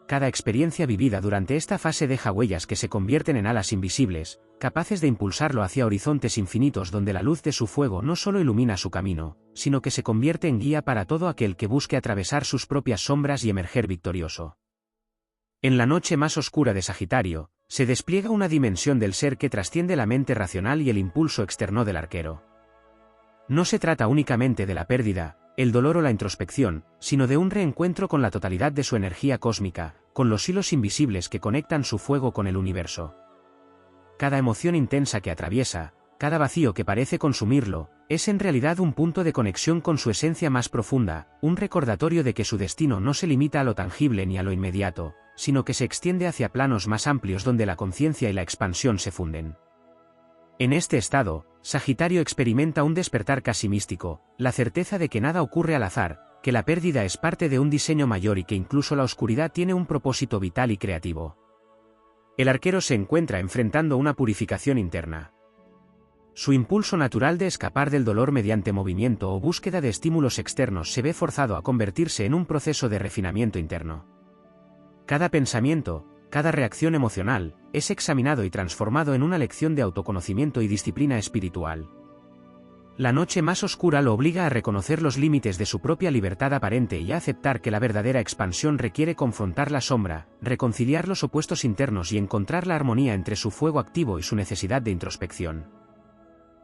Cada experiencia vivida durante esta fase deja huellas que se convierten en alas invisibles, capaces de impulsarlo hacia horizontes infinitos donde la luz de su fuego no solo ilumina su camino, sino que se convierte en guía para todo aquel que busque atravesar sus propias sombras y emerger victorioso. En la noche más oscura de Sagitario, se despliega una dimensión del ser que trasciende la mente racional y el impulso externo del arquero. No se trata únicamente de la pérdida, el dolor o la introspección, sino de un reencuentro con la totalidad de su energía cósmica, con los hilos invisibles que conectan su fuego con el universo. Cada emoción intensa que atraviesa, cada vacío que parece consumirlo, es en realidad un punto de conexión con su esencia más profunda, un recordatorio de que su destino no se limita a lo tangible ni a lo inmediato, sino que se extiende hacia planos más amplios donde la conciencia y la expansión se funden. En este estado, Sagitario experimenta un despertar casi místico, la certeza de que nada ocurre al azar, que la pérdida es parte de un diseño mayor y que incluso la oscuridad tiene un propósito vital y creativo. El arquero se encuentra enfrentando una purificación interna. Su impulso natural de escapar del dolor mediante movimiento o búsqueda de estímulos externos se ve forzado a convertirse en un proceso de refinamiento interno. Cada pensamiento, cada reacción emocional, es examinado y transformado en una lección de autoconocimiento y disciplina espiritual. La noche más oscura lo obliga a reconocer los límites de su propia libertad aparente y a aceptar que la verdadera expansión requiere confrontar la sombra, reconciliar los opuestos internos y encontrar la armonía entre su fuego activo y su necesidad de introspección.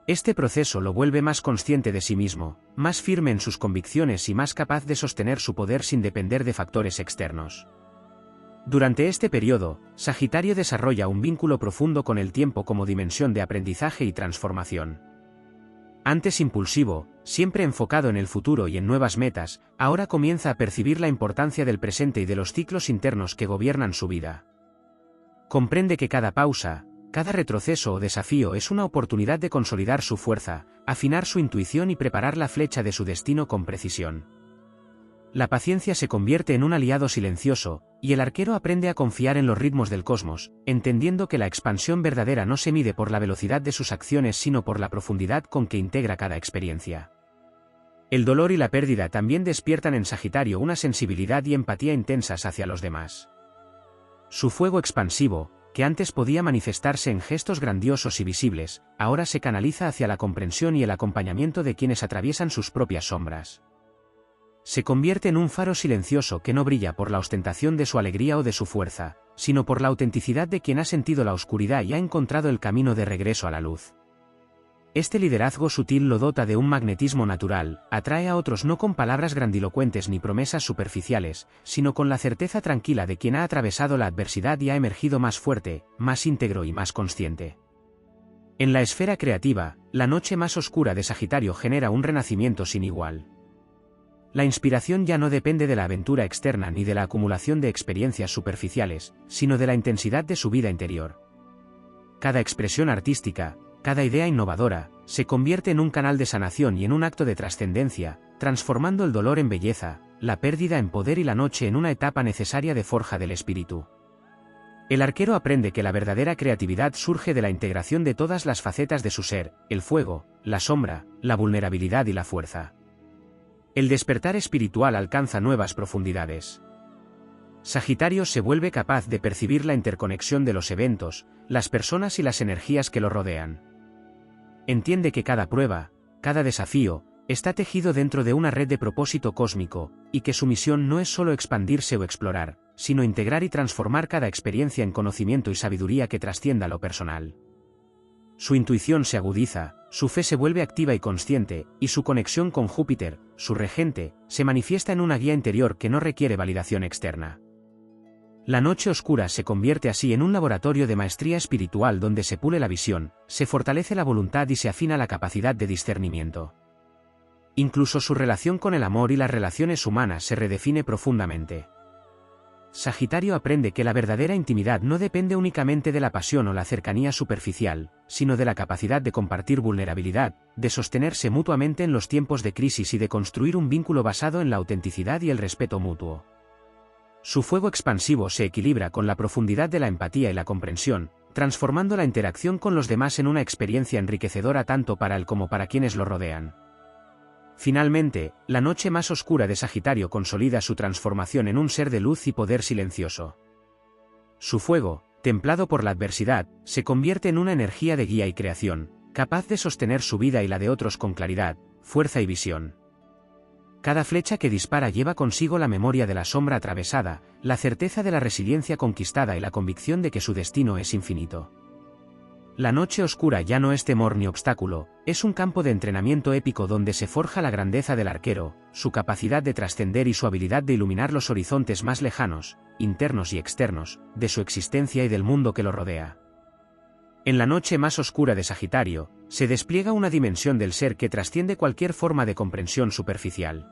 Este proceso lo vuelve más consciente de sí mismo, más firme en sus convicciones y más capaz de sostener su poder sin depender de factores externos. Durante este periodo, Sagitario desarrolla un vínculo profundo con el tiempo como dimensión de aprendizaje y transformación. Antes impulsivo, siempre enfocado en el futuro y en nuevas metas, ahora comienza a percibir la importancia del presente y de los ciclos internos que gobiernan su vida. Comprende que cada pausa, cada retroceso o desafío es una oportunidad de consolidar su fuerza, afinar su intuición y preparar la flecha de su destino con precisión. La paciencia se convierte en un aliado silencioso, y el arquero aprende a confiar en los ritmos del cosmos, entendiendo que la expansión verdadera no se mide por la velocidad de sus acciones sino por la profundidad con que integra cada experiencia. El dolor y la pérdida también despiertan en Sagitario una sensibilidad y empatía intensas hacia los demás. Su fuego expansivo, que antes podía manifestarse en gestos grandiosos y visibles, ahora se canaliza hacia la comprensión y el acompañamiento de quienes atraviesan sus propias sombras. Se convierte en un faro silencioso que no brilla por la ostentación de su alegría o de su fuerza, sino por la autenticidad de quien ha sentido la oscuridad y ha encontrado el camino de regreso a la luz. Este liderazgo sutil lo dota de un magnetismo natural, atrae a otros no con palabras grandilocuentes ni promesas superficiales, sino con la certeza tranquila de quien ha atravesado la adversidad y ha emergido más fuerte, más íntegro y más consciente. En la esfera creativa, la noche más oscura de Sagitario genera un renacimiento sin igual. La inspiración ya no depende de la aventura externa ni de la acumulación de experiencias superficiales, sino de la intensidad de su vida interior. Cada expresión artística, cada idea innovadora, se convierte en un canal de sanación y en un acto de trascendencia, transformando el dolor en belleza, la pérdida en poder y la noche en una etapa necesaria de forja del espíritu. El arquero aprende que la verdadera creatividad surge de la integración de todas las facetas de su ser, el fuego, la sombra, la vulnerabilidad y la fuerza. El despertar espiritual alcanza nuevas profundidades. Sagitario se vuelve capaz de percibir la interconexión de los eventos, las personas y las energías que lo rodean. Entiende que cada prueba, cada desafío, está tejido dentro de una red de propósito cósmico, y que su misión no es solo expandirse o explorar, sino integrar y transformar cada experiencia en conocimiento y sabiduría que trascienda lo personal. Su intuición se agudiza, su fe se vuelve activa y consciente, y su conexión con Júpiter, su regente, se manifiesta en una guía interior que no requiere validación externa. La noche oscura se convierte así en un laboratorio de maestría espiritual donde se pule la visión, se fortalece la voluntad y se afina la capacidad de discernimiento. Incluso su relación con el amor y las relaciones humanas se redefine profundamente. Sagitario aprende que la verdadera intimidad no depende únicamente de la pasión o la cercanía superficial, sino de la capacidad de compartir vulnerabilidad, de sostenerse mutuamente en los tiempos de crisis y de construir un vínculo basado en la autenticidad y el respeto mutuo. Su fuego expansivo se equilibra con la profundidad de la empatía y la comprensión, transformando la interacción con los demás en una experiencia enriquecedora tanto para él como para quienes lo rodean. Finalmente, la noche más oscura de Sagitario consolida su transformación en un ser de luz y poder silencioso. Su fuego, templado por la adversidad, se convierte en una energía de guía y creación, capaz de sostener su vida y la de otros con claridad, fuerza y visión. Cada flecha que dispara lleva consigo la memoria de la sombra atravesada, la certeza de la resiliencia conquistada y la convicción de que su destino es infinito. La noche oscura ya no es temor ni obstáculo, es un campo de entrenamiento épico donde se forja la grandeza del arquero, su capacidad de trascender y su habilidad de iluminar los horizontes más lejanos, internos y externos, de su existencia y del mundo que lo rodea. En la noche más oscura de Sagitario, se despliega una dimensión del ser que trasciende cualquier forma de comprensión superficial.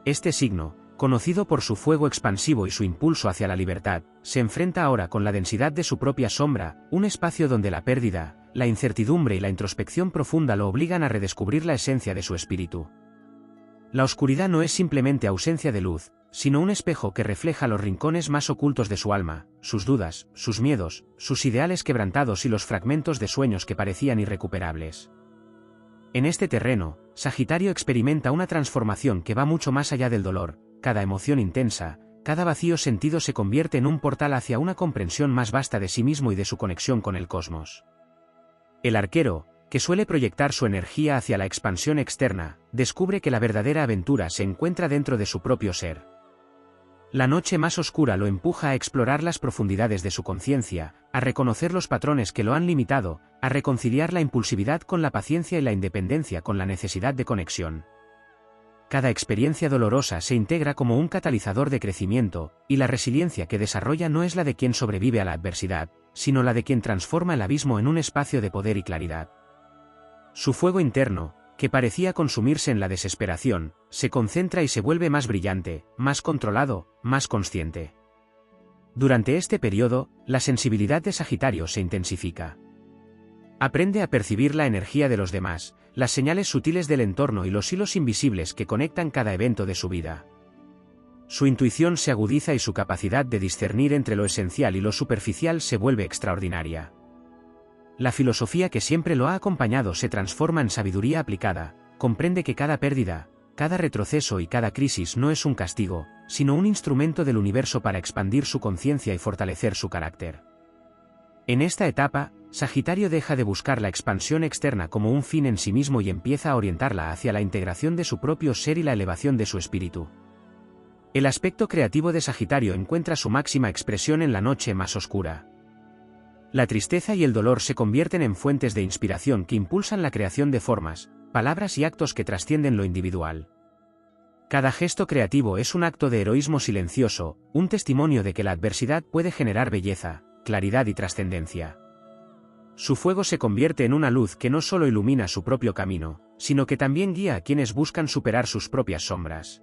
Este signo, conocido por su fuego expansivo y su impulso hacia la libertad, se enfrenta ahora con la densidad de su propia sombra, un espacio donde la pérdida, la incertidumbre y la introspección profunda lo obligan a redescubrir la esencia de su espíritu. La oscuridad no es simplemente ausencia de luz, sino un espejo que refleja los rincones más ocultos de su alma, sus dudas, sus miedos, sus ideales quebrantados y los fragmentos de sueños que parecían irrecuperables. En este terreno, Sagitario experimenta una transformación que va mucho más allá del dolor. Cada emoción intensa, cada vacío sentido se convierte en un portal hacia una comprensión más vasta de sí mismo y de su conexión con el cosmos. El arquero, que suele proyectar su energía hacia la expansión externa, descubre que la verdadera aventura se encuentra dentro de su propio ser. La noche más oscura lo empuja a explorar las profundidades de su conciencia, a reconocer los patrones que lo han limitado, a reconciliar la impulsividad con la paciencia y la independencia con la necesidad de conexión. Cada experiencia dolorosa se integra como un catalizador de crecimiento, y la resiliencia que desarrolla no es la de quien sobrevive a la adversidad, sino la de quien transforma el abismo en un espacio de poder y claridad. Su fuego interno, que parecía consumirse en la desesperación, se concentra y se vuelve más brillante, más controlado, más consciente. Durante este periodo, la sensibilidad de Sagitario se intensifica. Aprende a percibir la energía de los demás, las señales sutiles del entorno y los hilos invisibles que conectan cada evento de su vida. Su intuición se agudiza y su capacidad de discernir entre lo esencial y lo superficial se vuelve extraordinaria. La filosofía que siempre lo ha acompañado se transforma en sabiduría aplicada, comprende que cada pérdida, cada retroceso y cada crisis no es un castigo, sino un instrumento del universo para expandir su conciencia y fortalecer su carácter. En esta etapa, Sagitario deja de buscar la expansión externa como un fin en sí mismo y empieza a orientarla hacia la integración de su propio ser y la elevación de su espíritu. El aspecto creativo de Sagitario encuentra su máxima expresión en la noche más oscura. La tristeza y el dolor se convierten en fuentes de inspiración que impulsan la creación de formas, palabras y actos que trascienden lo individual. Cada gesto creativo es un acto de heroísmo silencioso, un testimonio de que la adversidad puede generar belleza, claridad y trascendencia. Su fuego se convierte en una luz que no solo ilumina su propio camino, sino que también guía a quienes buscan superar sus propias sombras.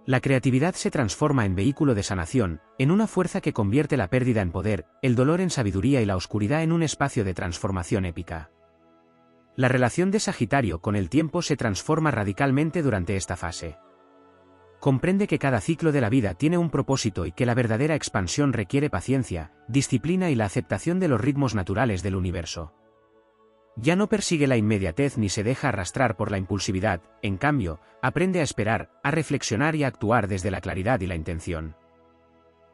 La creatividad se transforma en vehículo de sanación, en una fuerza que convierte la pérdida en poder, el dolor en sabiduría y la oscuridad en un espacio de transformación épica. La relación de Sagitario con el tiempo se transforma radicalmente durante esta fase. Comprende que cada ciclo de la vida tiene un propósito y que la verdadera expansión requiere paciencia, disciplina y la aceptación de los ritmos naturales del universo. Ya no persigue la inmediatez ni se deja arrastrar por la impulsividad, en cambio, aprende a esperar, a reflexionar y a actuar desde la claridad y la intención.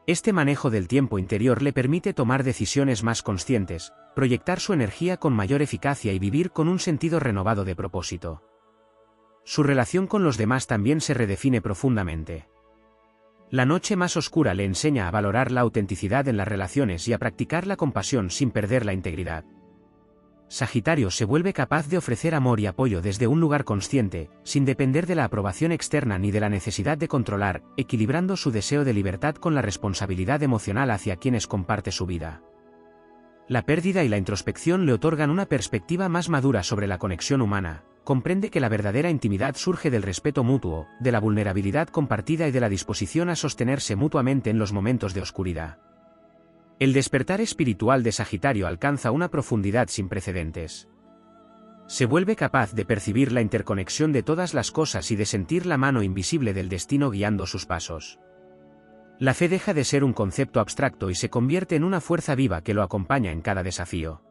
Este manejo del tiempo interior le permite tomar decisiones más conscientes, proyectar su energía con mayor eficacia y vivir con un sentido renovado de propósito. Su relación con los demás también se redefine profundamente. La noche más oscura le enseña a valorar la autenticidad en las relaciones y a practicar la compasión sin perder la integridad. Sagitario se vuelve capaz de ofrecer amor y apoyo desde un lugar consciente, sin depender de la aprobación externa ni de la necesidad de controlar, equilibrando su deseo de libertad con la responsabilidad emocional hacia quienes comparte su vida. La pérdida y la introspección le otorgan una perspectiva más madura sobre la conexión humana, comprende que la verdadera intimidad surge del respeto mutuo, de la vulnerabilidad compartida y de la disposición a sostenerse mutuamente en los momentos de oscuridad. El despertar espiritual de Sagitario alcanza una profundidad sin precedentes. Se vuelve capaz de percibir la interconexión de todas las cosas y de sentir la mano invisible del destino guiando sus pasos. La fe deja de ser un concepto abstracto y se convierte en una fuerza viva que lo acompaña en cada desafío.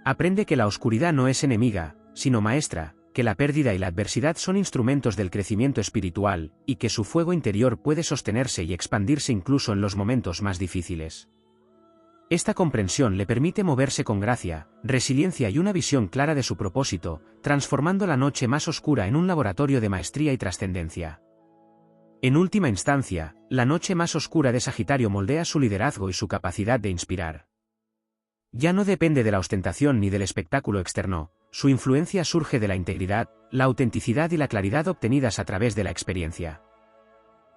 Aprende que la oscuridad no es enemiga, sino maestra, que la pérdida y la adversidad son instrumentos del crecimiento espiritual, y que su fuego interior puede sostenerse y expandirse incluso en los momentos más difíciles. Esta comprensión le permite moverse con gracia, resiliencia y una visión clara de su propósito, transformando la noche más oscura en un laboratorio de maestría y trascendencia. En última instancia, la noche más oscura de Sagitario moldea su liderazgo y su capacidad de inspirar. Ya no depende de la ostentación ni del espectáculo externo, su influencia surge de la integridad, la autenticidad y la claridad obtenidas a través de la experiencia.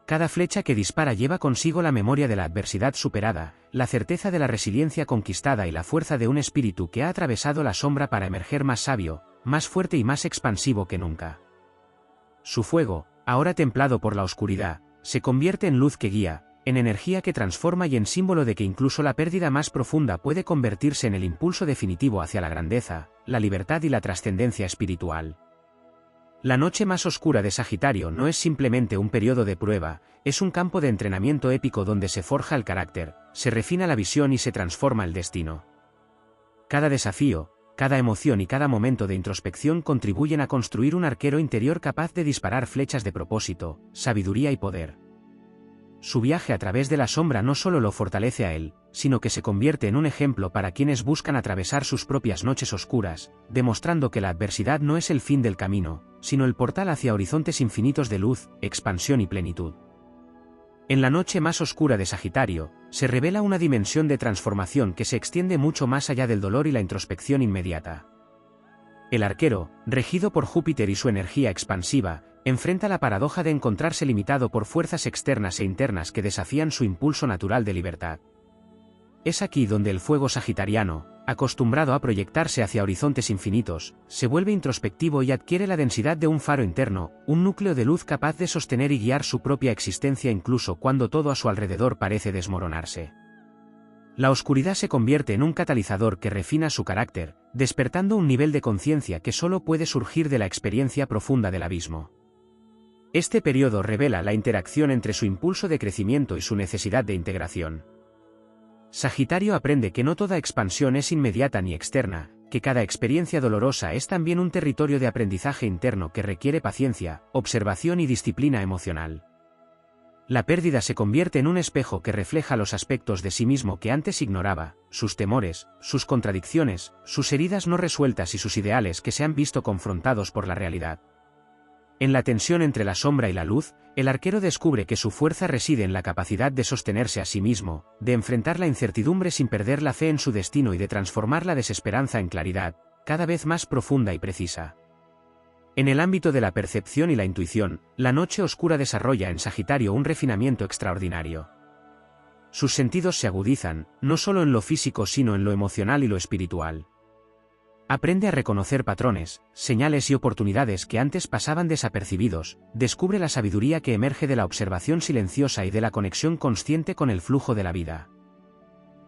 Cada flecha que dispara lleva consigo la memoria de la adversidad superada, la certeza de la resiliencia conquistada y la fuerza de un espíritu que ha atravesado la sombra para emerger más sabio, más fuerte y más expansivo que nunca. Su fuego, ahora templado por la oscuridad, se convierte en luz que guía, en energía que transforma y en símbolo de que incluso la pérdida más profunda puede convertirse en el impulso definitivo hacia la grandeza, la libertad y la trascendencia espiritual. La noche más oscura de Sagitario no es simplemente un periodo de prueba, es un campo de entrenamiento épico donde se forja el carácter, se refina la visión y se transforma el destino. Cada desafío, cada emoción y cada momento de introspección contribuyen a construir un arquero interior capaz de disparar flechas de propósito, sabiduría y poder. Su viaje a través de la sombra no solo lo fortalece a él, sino que se convierte en un ejemplo para quienes buscan atravesar sus propias noches oscuras, demostrando que la adversidad no es el fin del camino, sino el portal hacia horizontes infinitos de luz, expansión y plenitud. En la noche más oscura de Sagitario, se revela una dimensión de transformación que se extiende mucho más allá del dolor y la introspección inmediata. El arquero, regido por Júpiter y su energía expansiva, enfrenta la paradoja de encontrarse limitado por fuerzas externas e internas que desafían su impulso natural de libertad. Es aquí donde el fuego sagitariano, acostumbrado a proyectarse hacia horizontes infinitos, se vuelve introspectivo y adquiere la densidad de un faro interno, un núcleo de luz capaz de sostener y guiar su propia existencia incluso cuando todo a su alrededor parece desmoronarse. La oscuridad se convierte en un catalizador que refina su carácter, despertando un nivel de conciencia que solo puede surgir de la experiencia profunda del abismo. Este periodo revela la interacción entre su impulso de crecimiento y su necesidad de integración. Sagitario aprende que no toda expansión es inmediata ni externa, que cada experiencia dolorosa es también un territorio de aprendizaje interno que requiere paciencia, observación y disciplina emocional. La pérdida se convierte en un espejo que refleja los aspectos de sí mismo que antes ignoraba, sus temores, sus contradicciones, sus heridas no resueltas y sus ideales que se han visto confrontados por la realidad. En la tensión entre la sombra y la luz, el arquero descubre que su fuerza reside en la capacidad de sostenerse a sí mismo, de enfrentar la incertidumbre sin perder la fe en su destino y de transformar la desesperanza en claridad, cada vez más profunda y precisa. En el ámbito de la percepción y la intuición, la noche oscura desarrolla en Sagitario un refinamiento extraordinario. Sus sentidos se agudizan, no solo en lo físico sino en lo emocional y lo espiritual. Aprende a reconocer patrones, señales y oportunidades que antes pasaban desapercibidos, descubre la sabiduría que emerge de la observación silenciosa y de la conexión consciente con el flujo de la vida.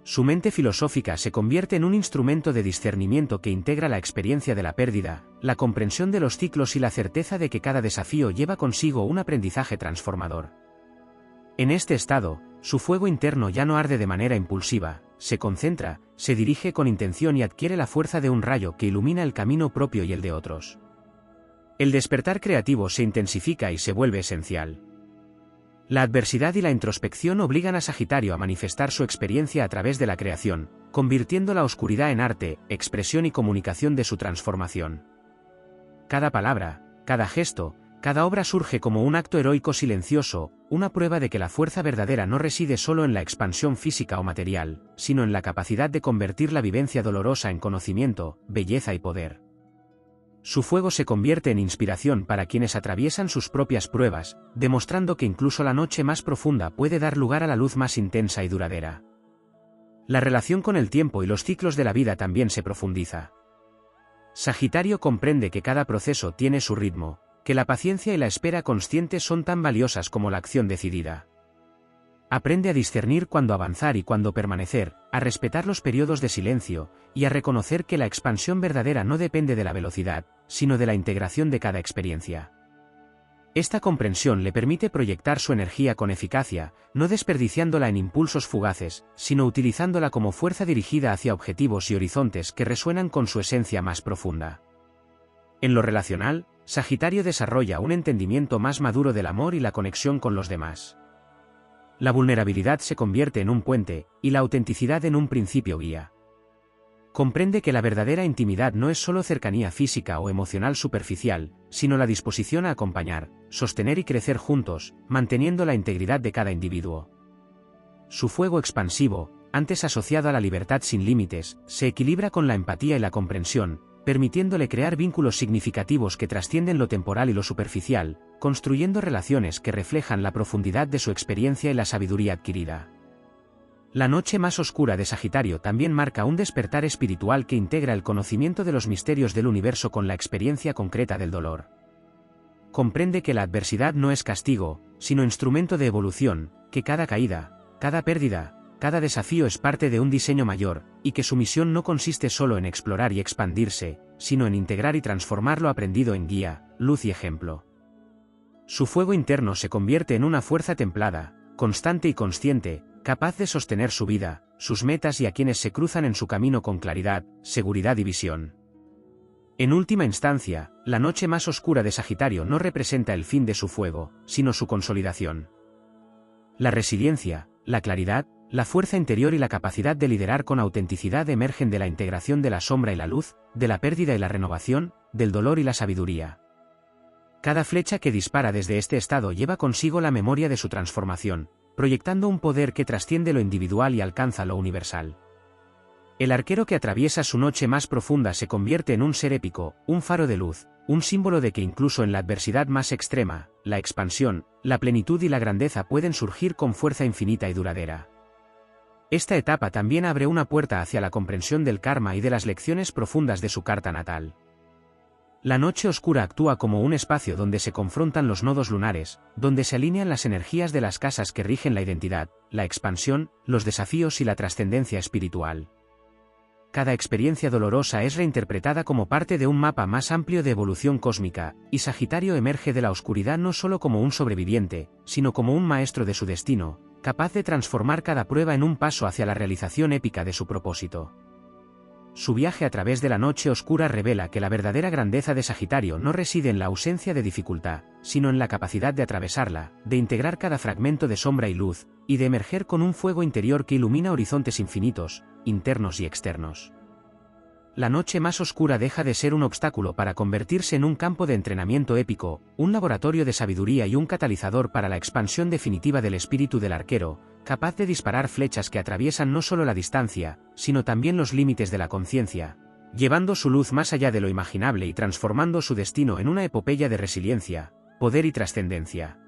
Su mente filosófica se convierte en un instrumento de discernimiento que integra la experiencia de la pérdida, la comprensión de los ciclos y la certeza de que cada desafío lleva consigo un aprendizaje transformador. En este estado, su fuego interno ya no arde de manera impulsiva, se concentra, se dirige con intención y adquiere la fuerza de un rayo que ilumina el camino propio y el de otros. El despertar creativo se intensifica y se vuelve esencial. La adversidad y la introspección obligan a Sagitario a manifestar su experiencia a través de la creación, convirtiendo la oscuridad en arte, expresión y comunicación de su transformación. Cada palabra, cada gesto, cada obra surge como un acto heroico silencioso, una prueba de que la fuerza verdadera no reside solo en la expansión física o material, sino en la capacidad de convertir la vivencia dolorosa en conocimiento, belleza y poder. Su fuego se convierte en inspiración para quienes atraviesan sus propias pruebas, demostrando que incluso la noche más profunda puede dar lugar a la luz más intensa y duradera. La relación con el tiempo y los ciclos de la vida también se profundiza. Sagitario comprende que cada proceso tiene su ritmo, que la paciencia y la espera consciente son tan valiosas como la acción decidida. Aprende a discernir cuándo avanzar y cuándo permanecer, a respetar los periodos de silencio, y a reconocer que la expansión verdadera no depende de la velocidad, sino de la integración de cada experiencia. Esta comprensión le permite proyectar su energía con eficacia, no desperdiciándola en impulsos fugaces, sino utilizándola como fuerza dirigida hacia objetivos y horizontes que resuenan con su esencia más profunda. En lo relacional, Sagitario desarrolla un entendimiento más maduro del amor y la conexión con los demás. La vulnerabilidad se convierte en un puente, y la autenticidad en un principio guía. Comprende que la verdadera intimidad no es solo cercanía física o emocional superficial, sino la disposición a acompañar, sostener y crecer juntos, manteniendo la integridad de cada individuo. Su fuego expansivo, antes asociado a la libertad sin límites, se equilibra con la empatía y la comprensión, permitiéndole crear vínculos significativos que trascienden lo temporal y lo superficial, construyendo relaciones que reflejan la profundidad de su experiencia y la sabiduría adquirida. La noche más oscura de Sagitario también marca un despertar espiritual que integra el conocimiento de los misterios del universo con la experiencia concreta del dolor. Comprende que la adversidad no es castigo, sino instrumento de evolución, que cada caída, cada pérdida, cada desafío es parte de un diseño mayor, y que su misión no consiste solo en explorar y expandirse, sino en integrar y transformar lo aprendido en guía, luz y ejemplo. Su fuego interno se convierte en una fuerza templada, constante y consciente, capaz de sostener su vida, sus metas y a quienes se cruzan en su camino con claridad, seguridad y visión. En última instancia, la noche más oscura de Sagitario no representa el fin de su fuego, sino su consolidación. La resiliencia, la claridad, la fuerza interior y la capacidad de liderar con autenticidad emergen de la integración de la sombra y la luz, de la pérdida y la renovación, del dolor y la sabiduría. Cada flecha que dispara desde este estado lleva consigo la memoria de su transformación, proyectando un poder que trasciende lo individual y alcanza lo universal. El arquero que atraviesa su noche más profunda se convierte en un ser épico, un faro de luz, un símbolo de que incluso en la adversidad más extrema, la expansión, la plenitud y la grandeza pueden surgir con fuerza infinita y duradera. Esta etapa también abre una puerta hacia la comprensión del karma y de las lecciones profundas de su carta natal. La noche oscura actúa como un espacio donde se confrontan los nodos lunares, donde se alinean las energías de las casas que rigen la identidad, la expansión, los desafíos y la trascendencia espiritual. Cada experiencia dolorosa es reinterpretada como parte de un mapa más amplio de evolución cósmica, y Sagitario emerge de la oscuridad no solo como un sobreviviente, sino como un maestro de su destino, capaz de transformar cada prueba en un paso hacia la realización épica de su propósito. Su viaje a través de la noche oscura revela que la verdadera grandeza de Sagitario no reside en la ausencia de dificultad, sino en la capacidad de atravesarla, de integrar cada fragmento de sombra y luz, y de emerger con un fuego interior que ilumina horizontes infinitos, internos y externos. La noche más oscura deja de ser un obstáculo para convertirse en un campo de entrenamiento épico, un laboratorio de sabiduría y un catalizador para la expansión definitiva del espíritu del arquero, capaz de disparar flechas que atraviesan no solo la distancia, sino también los límites de la conciencia, llevando su luz más allá de lo imaginable y transformando su destino en una epopeya de resiliencia, poder y trascendencia.